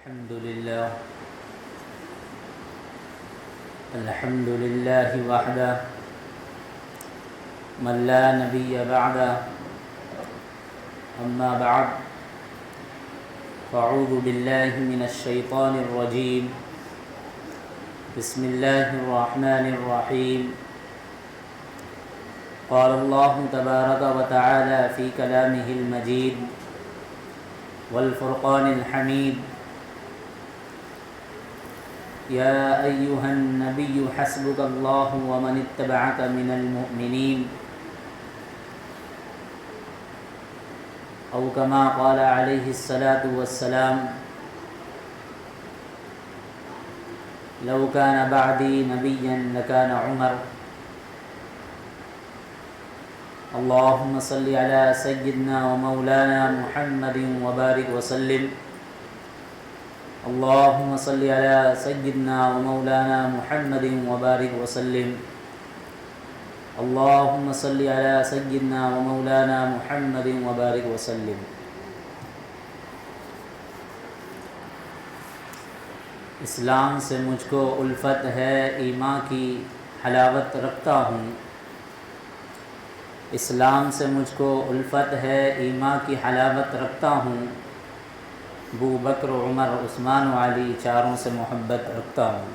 الحمد لله وحده من لا نبي بعده أما بعد فأعوذ بالله من الشيطان الرجيم بسم الله الرحمن الرحيم قال الله تبارك وتعالى في كلامه المجيد والفرقان الحميد يا أيها النبي حسبك الله ومن اتبعك من المؤمنين أو كما قال عليه الصلاة والسلام لو كان بعدي نبيا لكان عمر اللهم صل على سيدنا ومولانا محمد وبارك وسلم اللهم صل على سيدنا ومولانا محمد وبارك وسلم اللهم صل على سيدنا ومولانا محمد وبارك وسلم. اسلام سے مجھ کو الفت ہے ایمان کی حلاوت رکھتا ہوں. اسلام سے مجھ کو الفت ہے ایمان کی حلاوت رکھتا ہوں. ابو بکر عمر عثمان و علی چاروں سے محبت رکھتا ہوں.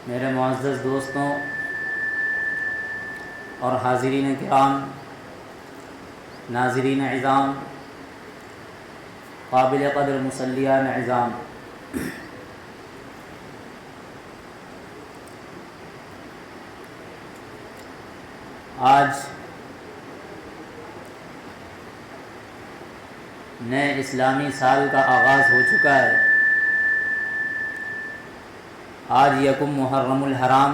میرے معزز دوستوں اور حاضرین کرام، ناظرین عظام، قابل قدر مصلیان عظام، آج نئے اسلامی سال کا آغاز ہو چکا ہے. آج یکم محرم الحرام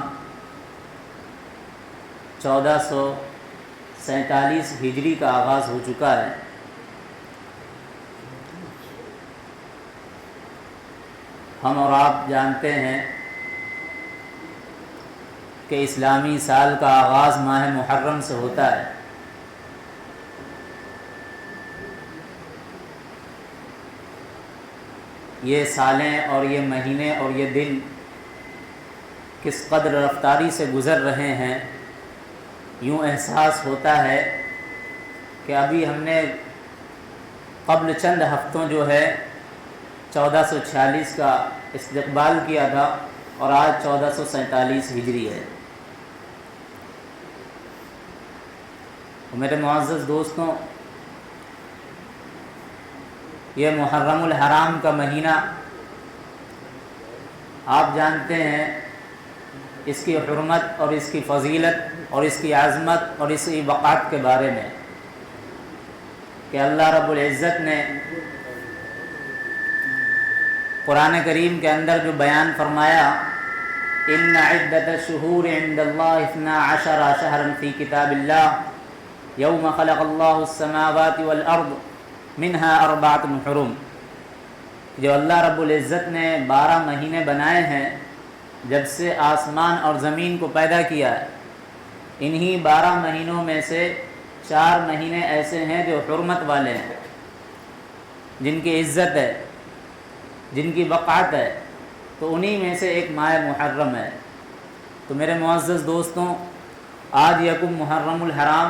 1447 ہجری کا آغاز ہو چکا ہے. ہم اور آپ جانتے ہیں کہ اسلامی سال کا آغاز ماہ محرم سے ہوتا ہے. یہ سالیں اور یہ مہینے اور یہ دن کس قدر رفتاری سے گزر رہے ہیں، یوں احساس ہوتا ہے کہ ابھی ہم نے قبل چند ہفتوں جو ہے 1446 کا استقبال کیا تھا اور آج 1447 ہجری ہے. میرے معزز دوستوں، یہ محرم الحرام کا مہینہ آپ جانتے ہیں اس کی حرمت اور اس کی فضیلت اور اس کی عظمت اور اس کی وقات کے بارے میں کہ اللہ رب العزت نے قرآن کریم کے اندر جو بیان فرمایا، ان عدۃ الشہور عند اللہ 12 شہرا فی کتاب اللہ یوم خلق اللہ السماوات والارض منہا 4 حرم. جو اللہ رب العزت نے 12 مہینے بنائے ہیں جب سے آسمان اور زمین کو پیدا کیا ہے، انہی 12 مہینوں میں سے 4 مہینے ایسے ہیں جو حرمت والے ہیں، جن کی عزت ہے، جن کی وقعت ہے. تو انہی میں سے ایک ماہ محرم ہے. تو میرے معزز دوستوں، آج یکم محرم الحرام.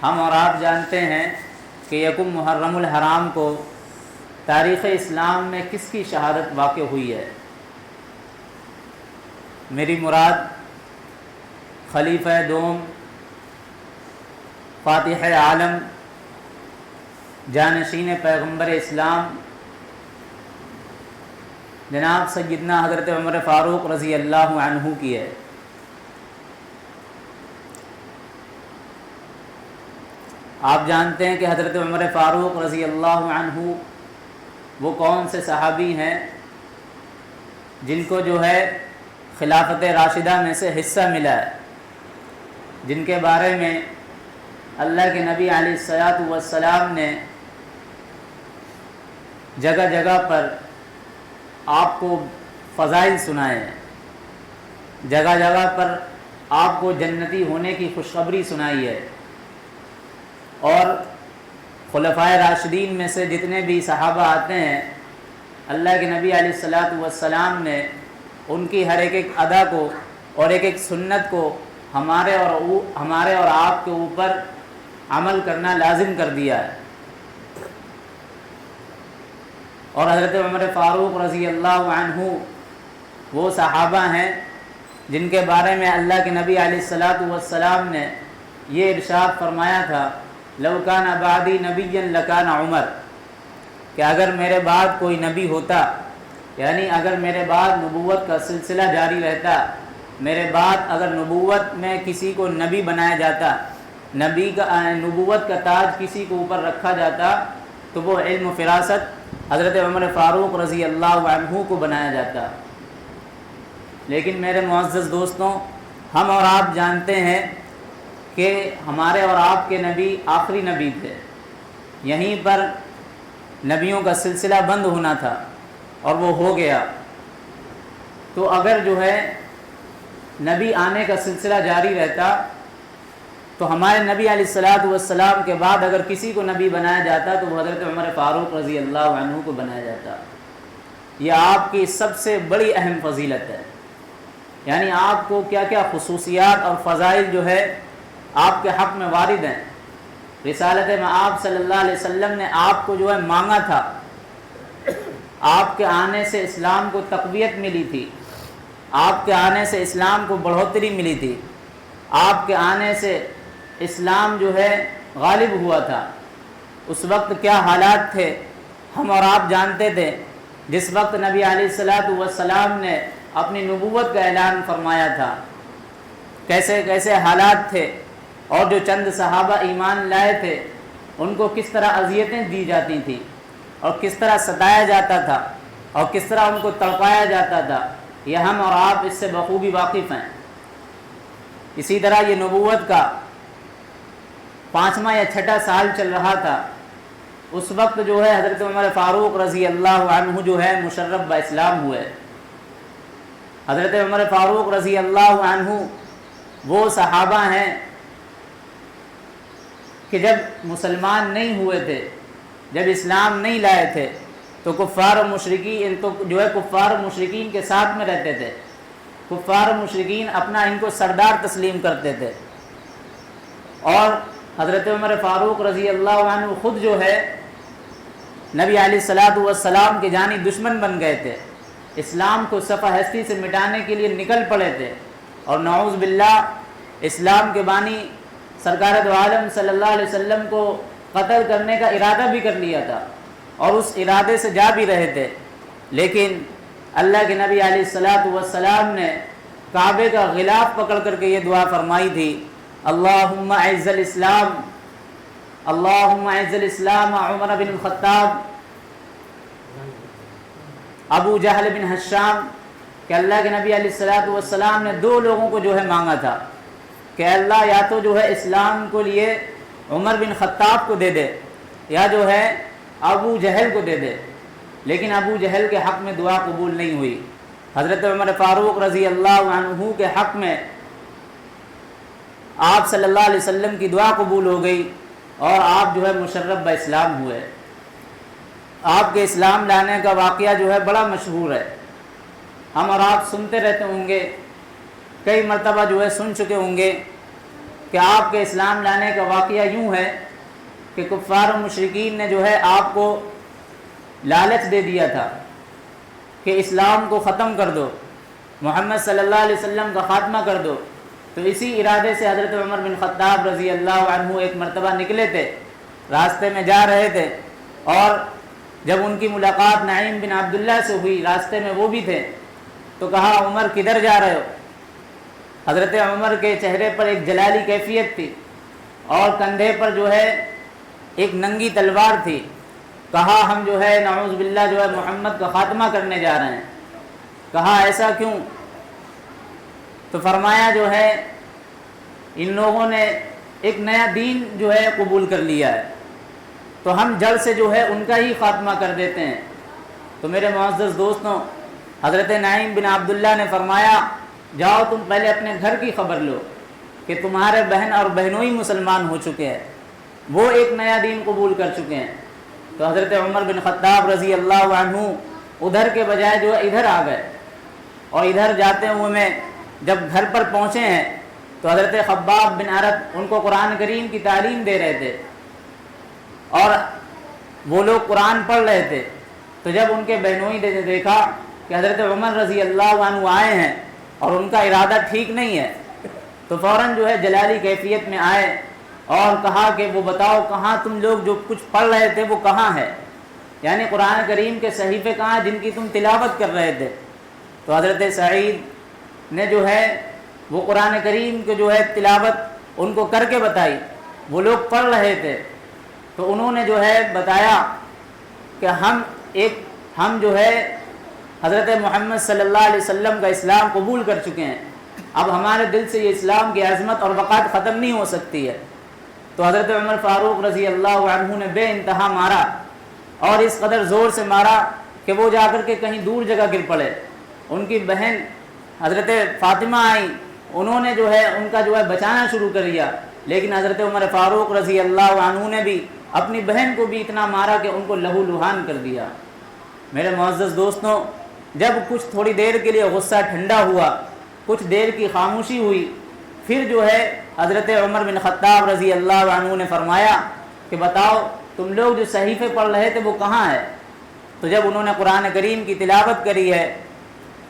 ہم اور آپ جانتے ہیں کہ یکم محرم الحرام کو تاریخ اسلام میں کس کی شہادت واقع ہوئی ہے. میری مراد خلیفہ دوم، فاتح عالم، جانشین پیغمبر اسلام جناب سیدنا حضرت عمر فاروق رضی اللہ عنہ کی ہے. آپ جانتے ہیں کہ حضرت عمر فاروق رضی اللہ عنہ وہ کون سے صحابی ہیں جن کو جو ہے خلافت راشدہ میں سے حصہ ملا ہے، جن کے بارے میں اللہ کے نبی علیہ الصلوۃ والسلام نے جگہ جگہ پر آپ کو فضائل سنائے ہیں، جگہ جگہ پر آپ کو جنتی ہونے کی خوشخبری سنائی ہے. اور خلفائے راشدین میں سے جتنے بھی صحابہ آتے ہیں، اللہ کے نبی علیہ الصلاۃ والسلام نے ان کی ہر ایک ادا کو اور ایک سنت کو ہمارے اور آپ کے اوپر عمل کرنا لازم کر دیا ہے۔ اور حضرت عمر فاروق رضی اللہ عنہ وہ صحابہ ہیں جن کے بارے میں اللہ کے نبی علیہ الصلاۃ والسلام نے یہ ارشاد فرمایا تھا، لو کان بعدی نبیا لکان عمر، کہ اگر میرے بعد کوئی نبی ہوتا، یعنی اگر میرے بعد نبوت کا سلسلہ جاری رہتا، میرے بعد اگر نبوت میں کسی کو نبی بنایا جاتا، نبوت کا تاج کسی کو اوپر رکھا جاتا، تو وہ علم و فراست حضرت عمر فاروق رضی اللہ عنہ کو بنایا جاتا۔ لیکن میرے معزز دوستوں، ہم اور آپ جانتے ہیں کہ ہمارے اور آپ کے نبی آخری نبی تھے، یہیں پر نبیوں کا سلسلہ بند ہونا تھا اور وہ ہو گیا۔ تو اگر جو ہے نبی آنے کا سلسلہ جاری رہتا تو ہمارے نبی علیہ الصلاۃ والسلام کے بعد اگر کسی کو نبی بنایا جاتا تو وہ حضرت عمر فاروق رضی اللہ عنہ کو بنایا جاتا۔ یہ آپ کی سب سے بڑی اہم فضیلت ہے، یعنی آپ کو کیا کیا خصوصیات اور فضائل جو ہے آپ کے حق میں وارد ہیں۔ رسالت میں آپ صلی اللہ علیہ وسلم نے آپ کو جو ہے مانگا تھا، آپ کے آنے سے اسلام کو تقویت ملی تھی، آپ کے آنے سے اسلام کو بڑھوتری ملی تھی، آپ کے آنے سے اسلام جو ہے غالب ہوا تھا۔ اس وقت کیا حالات تھے ہم اور آپ جانتے تھے۔ جس وقت نبی علیہ الصلاۃ والسلام نے اپنی نبوت کا اعلان فرمایا تھا، کیسے کیسے حالات تھے، اور جو چند صحابہ ایمان لائے تھے ان کو کس طرح اذیتیں دی جاتی تھیں اور کس طرح ستایا جاتا تھا اور کس طرح ان کو تڑپایا جاتا تھا، یہ ہم اور آپ اس سے بخوبی واقف ہیں۔ اسی طرح یہ نبوت کا 5واں یا 6واں سال چل رہا تھا، اس وقت جو ہے حضرت عمر فاروق رضی اللہ عنہ جو ہے مشرف با اسلام ہوئے۔ حضرت عمر فاروق رضی اللہ عنہ وہ صحابہ ہیں کہ جب مسلمان نہیں ہوئے تھے، جب اسلام نہیں لائے تھے، تو کفار و مشرکین کے ساتھ میں رہتے تھے۔ کفار و مشرکین اپنا ان کو سردار تسلیم کرتے تھے، اور حضرت عمر فاروق رضی اللہ عنہ خود جو ہے نبی علیہ الصلاۃ والسلام کے جانی دشمن بن گئے تھے، اسلام کو صفحہ ہستی سے مٹانے کے لیے نکل پڑے تھے، اور نعوذ باللہ اسلام کے بانی سرکار دو عالم صلی اللہ علیہ وسلم کو قتل کرنے کا ارادہ بھی کر لیا تھا، اور اس ارادے سے جا بھی رہے تھے۔ لیکن اللہ کے نبی علیہ الصلاۃ والسلام نے کعبے کا غلاف پکڑ کر کے یہ دعا فرمائی تھی، اللہم اعز الاسلام، اللہم اعز الاسلام عمر بن الخطاب، ابو جہل بن ہشام، کہ اللہ کے نبی علیہ الصلاۃ والسلام نے 2 لوگوں کو جو ہے مانگا تھا کہ اللہ یا تو جو ہے اسلام کو لیے عمر بن خطاب کو دے دے، یا جو ہے ابو جہل کو دے دے، لیکن ابو جہل کے حق میں دعا قبول نہیں ہوئی۔ حضرت عمر فاروق رضی اللہ عنہ کے حق میں آپ صلی اللہ علیہ وسلم کی دعا قبول ہو گئی، اور آپ جو ہے مشرف با اسلام ہوئے۔ آپ کے اسلام لانے کا واقعہ جو ہے بڑا مشہور ہے، ہم اور آپ سنتے رہتے ہوں گے، کئی مرتبہ جو ہے سن چکے ہوں گے کہ آپ کے اسلام لانے کا واقعہ یوں ہے کہ کفار و مشرکین نے جو ہے آپ کو لالچ دے دیا تھا کہ اسلام کو ختم کر دو، محمد صلی اللہ علیہ وسلم کا خاتمہ کر دو۔ تو اسی ارادے سے حضرت عمر بن خطاب رضی اللہ عنہ ایک مرتبہ نکلے تھے، راستے میں جا رہے تھے، اور جب ان کی ملاقات نعیم بن عبداللہ سے ہوئی، راستے میں وہ بھی تھے، تو کہا عمر کدھر جا رہے ہو؟ حضرت عمر کے چہرے پر ایک جلالی کیفیت تھی، اور کندھے پر جو ہے ایک ننگی تلوار تھی۔ کہا ہم جو ہے نعوذ باللہ جو ہے محمد کا خاتمہ کرنے جا رہے ہیں۔ کہا ایسا کیوں؟ تو فرمایا جو ہے ان لوگوں نے ایک نیا دین جو ہے قبول کر لیا ہے، تو ہم جڑ سے جو ہے ان کا ہی خاتمہ کر دیتے ہیں۔ تو میرے معزز دوستوں، حضرت نعیم بن عبداللہ نے فرمایا جاؤ تم پہلے اپنے گھر کی خبر لو کہ تمہارے بہن اور بہنوئی مسلمان ہو چکے ہیں۔ وہ ایک نیا دین قبول کر چکے ہیں۔ تو حضرت عمر بن خطاب رضی اللہ عنہ ادھر کے بجائے جو ہے ادھر آ گئے، اور ادھر جاتے ہوئے میں جب گھر پر پہنچے ہیں تو حضرت خباب بن عرب ان کو قرآن کریم کی تعلیم دے رہے تھے، اور وہ لوگ قرآن پڑھ رہے تھے۔ تو جب ان کے بہنوئی نے دیکھا کہ حضرت عمر رضی اللہ عنہ آئے ہیں اور ان کا ارادہ ٹھیک نہیں ہے، تو فوراً جو ہے جلالی کیفیت میں آئے اور کہا کہ وہ بتاؤ کہاں تم لوگ جو کچھ پڑھ رہے تھے وہ کہاں ہے، یعنی قرآن کریم کے صحیفے کہاں جن کی تم تلاوت کر رہے تھے۔ تو حضرت سعید نے جو ہے وہ قرآن کریم کے جو ہے تلاوت ان کو کر کے بتائی، وہ لوگ پڑھ رہے تھے۔ تو انہوں نے جو ہے بتایا کہ ہم جو ہے حضرت محمد صلی اللہ علیہ وسلم کا اسلام قبول کر چکے ہیں، اب ہمارے دل سے یہ اسلام کی عظمت اور وقار ختم نہیں ہو سکتی ہے۔ تو حضرت عمر فاروق رضی اللہ عنہ نے بے انتہا مارا، اور اس قدر زور سے مارا کہ وہ جا کر کے کہیں دور جگہ گر پڑے۔ ان کی بہن حضرت فاطمہ آئیں، انہوں نے جو ہے ان کا جو ہے بچانا شروع کر دیا، لیکن حضرت عمر فاروق رضی اللہ عنہ نے بھی اپنی بہن کو بھی اتنا مارا کہ ان کو لہو لہان کر دیا۔ میرے معزز دوستوں، جب کچھ تھوڑی دیر کے لیے غصہ ٹھنڈا ہوا، کچھ دیر کی خاموشی ہوئی، پھر جو ہے حضرت عمر بن خطاب رضی اللہ عنہ نے فرمایا کہ بتاؤ تم لوگ جو صحیفے پڑھ رہے تھے وہ کہاں ہے؟ تو جب انہوں نے قرآن کریم کی تلاوت کری ہے،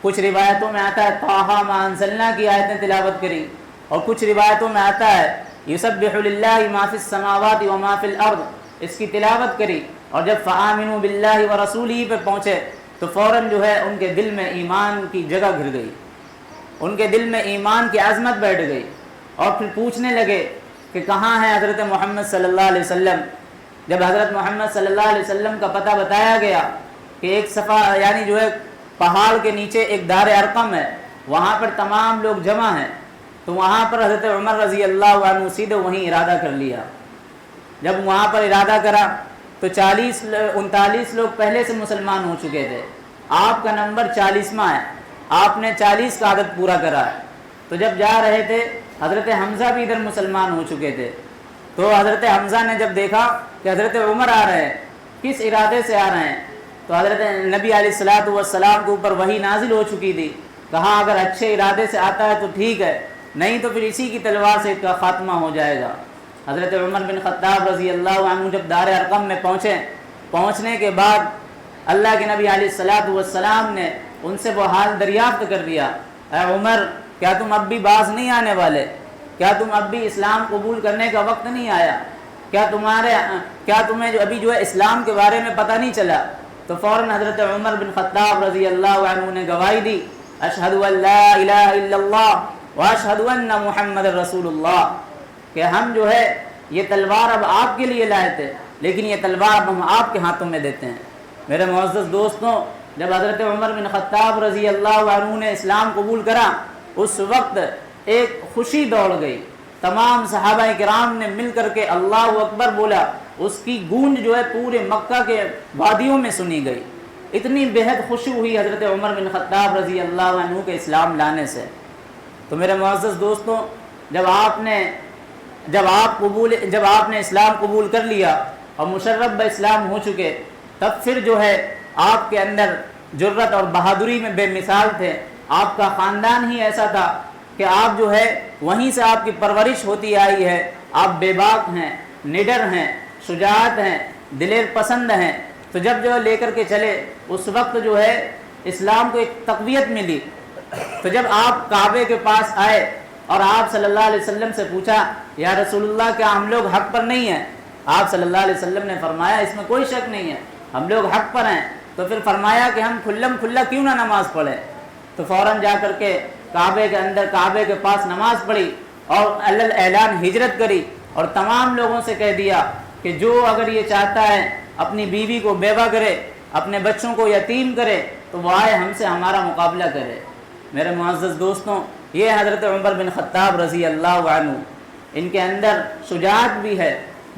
کچھ روایتوں میں آتا ہے طٰہٰ مَا أَنزَلْنَا کی آیتیں تلاوت کری، اور کچھ روایتوں میں آتا ہے یسبح للہ ما فی السماوات وما فی الارض، اس کی تلاوت کری، اور جب فآمنوا باللہ ورسولہ پہ پہنچے تو فوراً جو ہے ان کے دل میں ایمان کی جگہ گھر گئی، ان کے دل میں ایمان کی عظمت بیٹھ گئی، اور پھر پوچھنے لگے کہ کہاں ہے حضرت محمد صلی اللہ علیہ وسلم۔ جب حضرت محمد صلی اللہ علیہ وسلم کا پتہ بتایا گیا کہ ایک صفحہ یعنی جو ہے پہاڑ کے نیچے ایک دار ارقم ہے، وہاں پر تمام لوگ جمع ہیں، تو وہاں پر حضرت عمر رضی اللہ عنہ سیدھے وہیں ارادہ کر لیا۔ جب وہاں پر ارادہ کرا تو 39 لوگ پہلے سے مسلمان ہو چکے تھے، آپ کا نمبر 40واں ہے، آپ نے 40 کا عدد پورا کرا ہے۔ تو جب جا رہے تھے حضرت حمزہ بھی ادھر مسلمان ہو چکے تھے، تو حضرت حمزہ نے جب دیکھا کہ حضرت عمر آ رہے ہیں، کس ارادے سے آ رہے ہیں، تو حضرت نبی علیہ الصلوۃ والسلام کے اوپر وحی نازل ہو چکی تھی، کہا اگر اچھے ارادے سے آتا ہے تو ٹھیک ہے، نہیں تو پھر اسی کی تلوار سے اس کا خاتمہ ہو جائے گا۔ حضرت عمر بن خطاب رضی اللہ عنہ جب دار ارقم میں پہنچنے کے بعد اللہ کے نبی علیہ الصلوۃ والسلام نے ان سے وہ حال دریافت کر دیا، اے عمر کیا تم اب بھی باز نہیں آنے والے؟ کیا تم اب بھی اسلام قبول کرنے کا وقت نہیں آیا؟ کیا تمہیں ابھی جو ہے اسلام کے بارے میں پتہ نہیں چلا؟ تو فوراً حضرت عمر بن خطاب رضی اللہ عنہ نے گواہی دی، اشہد ان لا الہ الا اللہ واشہد ان محمد رسول اللہ، کہ ہم جو ہے یہ تلوار اب آپ کے لیے لائے تھے، لیکن یہ تلوار اب ہم آپ کے ہاتھوں میں دیتے ہیں۔ میرے معزز دوستوں، جب حضرت عمر بن خطاب رضی اللہ عنہ نے اسلام قبول کرا، اس وقت ایک خوشی دوڑ گئی، تمام صحابہ کرام نے مل کر کے اللہ اکبر بولا، اس کی گونج جو ہے پورے مکہ کے وادیوں میں سنی گئی، اتنی بہت خوشی ہوئی حضرت عمر بن خطاب رضی اللہ عنہ کے اسلام لانے سے۔ تو میرے معزز دوستوں، جب آپ نے اسلام قبول کر لیا اور مشرف بہ اسلام ہو چکے، تب پھر جو ہے آپ کے اندر جرت اور بہادری میں بے مثال تھے۔ آپ کا خاندان ہی ایسا تھا کہ آپ جو ہے وہیں سے آپ کی پرورش ہوتی آئی ہے، آپ بے باک ہیں، نڈر ہیں، شجاعت ہیں، دلیر پسند ہیں۔ تو جب جو لے کر کے چلے، اس وقت جو ہے اسلام کو ایک تقویت ملی۔ تو جب آپ کعبے کے پاس آئے اور آپ صلی اللہ علیہ وسلم سے پوچھا، یا رسول اللہ کیا ہم لوگ حق پر نہیں ہیں؟ آپ صلی اللہ علیہ وسلم نے فرمایا اس میں کوئی شک نہیں ہے، ہم لوگ حق پر ہیں۔ تو پھر فرمایا کہ ہم کھلم کھلا کیوں نہ نماز پڑھیں؟ تو فوراً جا کر کے کعبے کے اندر کعبے کے پاس نماز پڑھی اور اعلان ہجرت کری، اور تمام لوگوں سے کہہ دیا کہ جو اگر یہ چاہتا ہے اپنی بیوی کو بیوہ کرے، اپنے بچوں کو یتیم کرے، تو وہ آئے ہم سے ہمارا مقابلہ کرے۔ میرے معزز دوستوں، یہ حضرت عمر بن خطاب رضی اللہ عنہ، ان کے اندر شجاعت بھی ہے،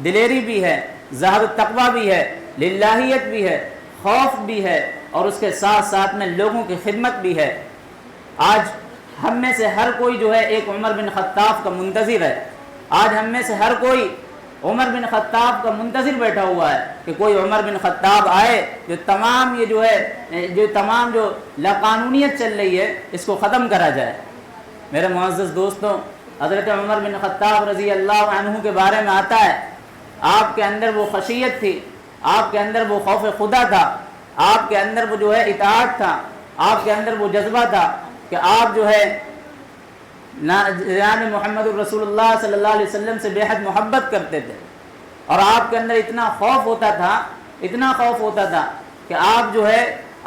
دلیری بھی ہے، زہد التقویٰ بھی ہے، للہیت بھی ہے، خوف بھی ہے، اور اس کے ساتھ ساتھ میں لوگوں کی خدمت بھی ہے۔ آج ہم میں سے ہر کوئی جو ہے ایک عمر بن خطاب کا منتظر ہے۔ آج ہم میں سے ہر کوئی عمر بن خطاب کا منتظر بیٹھا ہوا ہے کہ کوئی عمر بن خطاب آئے جو تمام جو تمام لاقانونیت چل رہی ہے اس کو ختم کرا جائے۔ میرے معزز دوستوں، حضرت عمر بن خطاب رضی اللہ عنہ کے بارے میں آتا ہے، آپ کے اندر وہ خشیت تھی، آپ کے اندر وہ خوف خدا تھا، آپ کے اندر وہ اطاعت تھا، آپ کے اندر وہ جذبہ تھا کہ آپ جناب محمد الرسول اللہ صلی اللہ علیہ وسلم سے بے حد محبت کرتے تھے، اور آپ کے اندر اتنا خوف ہوتا تھا کہ آپ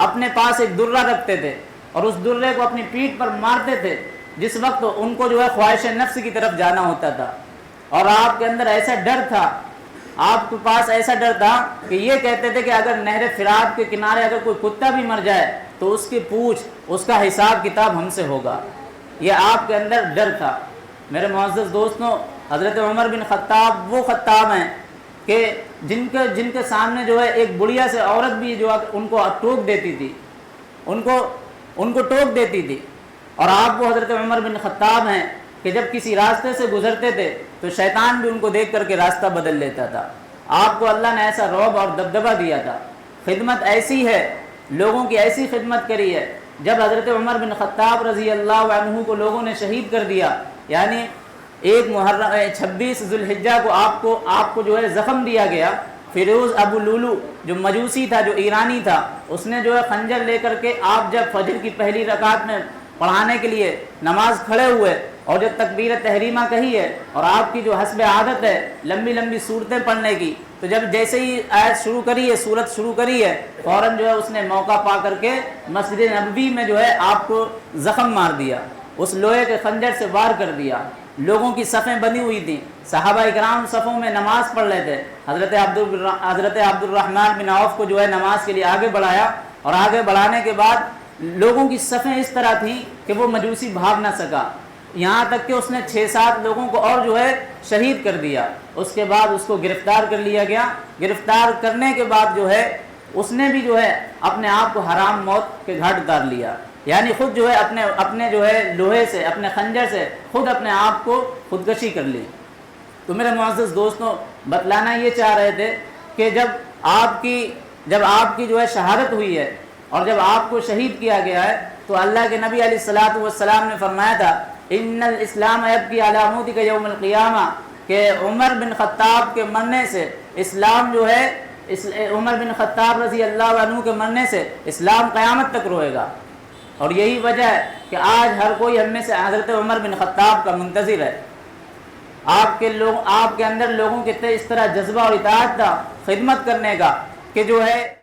اپنے پاس ایک درہ رکھتے تھے اور اس درے کو اپنی پیٹھ پر مارتے تھے جس وقت ان کو خواہش نفس کی طرف جانا ہوتا تھا، اور آپ کے اندر ایسا ڈر تھا، آپ کے پاس ایسا ڈر تھا کہ یہ کہتے تھے کہ اگر نہر فرات کے کنارے اگر کوئی کتا بھی مر جائے تو اس کی پوچھ، اس کا حساب کتاب ہم سے ہوگا۔ یہ آپ کے اندر ڈر تھا۔ میرے معزز دوستوں، حضرت عمر بن خطاب وہ خطاب ہیں کہ جن کے سامنے ایک بڑھیا سے عورت بھی ان کو ٹوک دیتی تھی، ان کو ٹوک دیتی تھی، اور آپ وہ حضرت عمر بن خطاب ہیں کہ جب کسی راستے سے گزرتے تھے تو شیطان بھی ان کو دیکھ کر کے راستہ بدل لیتا تھا۔ آپ کو اللہ نے ایسا رعب اور دبدبہ دیا تھا، خدمت ایسی ہے، لوگوں کی ایسی خدمت کری ہے۔ جب حضرت عمر بن خطاب رضی اللہ عنہ کو لوگوں نے شہید کر دیا، یعنی 26 ذو الحجہ کو آپ کو زخم دیا گیا، فیروز ابو لولو جو مجوسی تھا، جو ایرانی تھا، اس نے خنجر لے کر کے آپ جب فجر کی پہلی رکعت میں پڑھانے کے لیے نماز کھڑے ہوئے اور جو تکبیر تحریمہ کہی ہے، اور آپ کی جو حسب عادت ہے لمبی لمبی صورتیں پڑھنے کی، تو جیسے ہی آیت شروع کری ہے، سورت شروع کری ہے، فوراً اس نے موقع پا کر کے مسجد نبوی میں آپ کو زخم مار دیا، اس لوہے کے خنجر سے وار کر دیا۔ لوگوں کی صفیں بنی ہوئی تھیں، صحابہ اکرام صفوں میں نماز پڑھ رہے تھے، حضرت عبد الرحمن بن عوف کو نماز کے لیے آگے بڑھایا، اور آگے بڑھانے کے بعد لوگوں کی صفیں اس طرح تھیں کہ وہ مجوسی بھاگ نہ سکا، یہاں تک کہ اس نے 6-7 لوگوں کو اور شہید کر دیا۔ اس کے بعد اس کو گرفتار کر لیا گیا۔ گرفتار کرنے کے بعد اس نے بھی اپنے آپ کو حرام موت کے گھاٹ اتار لیا، یعنی خود اپنے لوہے سے، اپنے خنجر سے خود اپنے آپ کو خودکشی کر لی۔ تو میرے معزز دوستوں، بتلانا یہ چاہ رہے تھے کہ جب آپ کی شہادت ہوئی ہے اور جب آپ کو شہید کیا گیا ہے، تو اللہ کے نبی علیہ الصلوۃ والسلام نے فرمایا تھا، ان الاسلام یبکی علی موتک یوم القیامہ، کہ عمر بن خطاب کے مرنے سے اسلام عمر بن خطاب رضی اللہ عنہ کے مرنے سے اسلام قیامت تک روئے گا۔ اور یہی وجہ ہے کہ آج ہر کوئی ہم میں سے حضرت عمر بن خطاب کا منتظر ہے۔ آپ کے اندر لوگوں کے اس طرح جذبہ اور اطاعت تھا خدمت کرنے کا کہ